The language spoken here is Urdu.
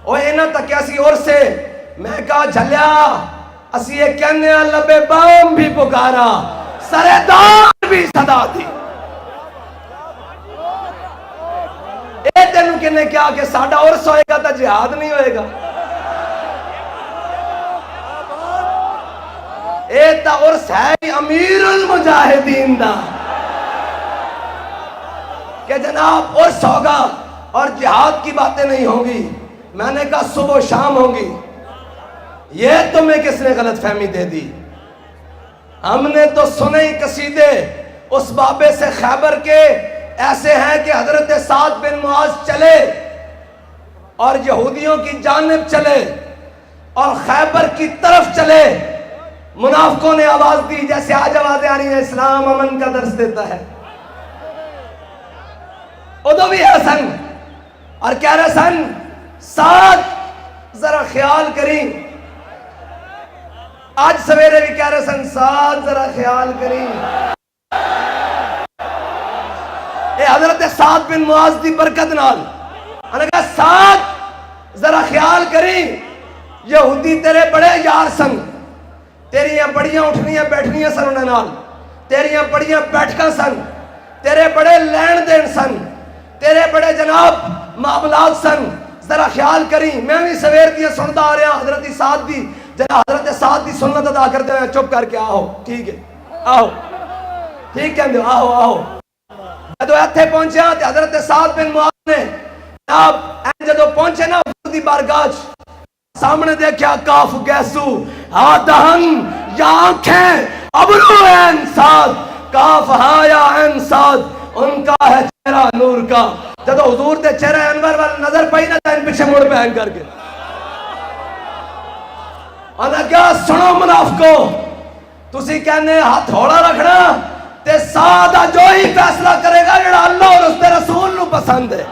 وہ اینا تک اسی اور سے میں کہا جھلیا اسی یہ کہنے لبے بام بھی پکارا سرے دار بھی صدا دی. اے تینوں کہنے کیا کہ ساڑھا عرس ہوئے گا تا جہاد نہیں ہوئے گا. اے تا عرس ہے امیر المجاہدین دا کہ جناب عرس ہوگا اور جہاد کی باتیں نہیں ہوں گی. میں نے کہا صبح و شام ہوں گی. یہ تمہیں کس نے غلط فہمی دے دی؟ ہم نے تو سنے ہی قصیدے اس بابے سے خیبر کے ایسے ہیں کہ حضرت سعد بن معاذ چلے اور یہودیوں کی جانب چلے اور خیبر کی طرف چلے. منافقوں نے آواز دی جیسے آج آوازیں آ رہی ہیں اسلام امن کا درس دیتا ہے. ادو بھی ہے سن اور کہہ رہے سن سعد ذرا خیال کریں. آج سویرے بھی کہہ رہے سن سعد ذرا خیال کریں. اے حضرت سعد بن معاذ دی برکت نال انہوں نے کہا سعد ذرا خیال کریں. یہودی تیرے بڑے یار سن, تیریاں بڑیاں اٹھنیاں بیٹھنیاں سن انہوں نال, تیریاں بڑیاں بیٹھکاں سن, تیرے بڑے لین دین سن, تیرے بڑے جناب معاملات سن. ذرا خیال کریں. میں بھی سویر دیاں سنتا آ رہا حضرت سعد دی جناب حضرت سعد دی سنت ادا کرتے ہیں. چپ کر کے آہو ٹھیک ہے آہو ٹھیک کہندے ہو آہو آہو. جدو ایتھے پہنچے تے حضرت سعد بن معاذ نے جناب جدو پہنچے نا دی بارگاہ سامنے دیکھا کاف گیسو ہاں دہن یا آنکھیں ابرو این سعد کاف ہاں یا این سعد ان کا ہے چہرہ نور کا. جدو حضور دے چہرہ انور والا نظر پائی نا تین پیچھے مڑ پہن کر کے انہا کیا سنو منافقو تسی کہنے ہاتھ ہوڑا رکھنا تے سعد جو ہی فیصلہ کرے گا جڑا اللہ اور اس دے رسول نو پسند ہے.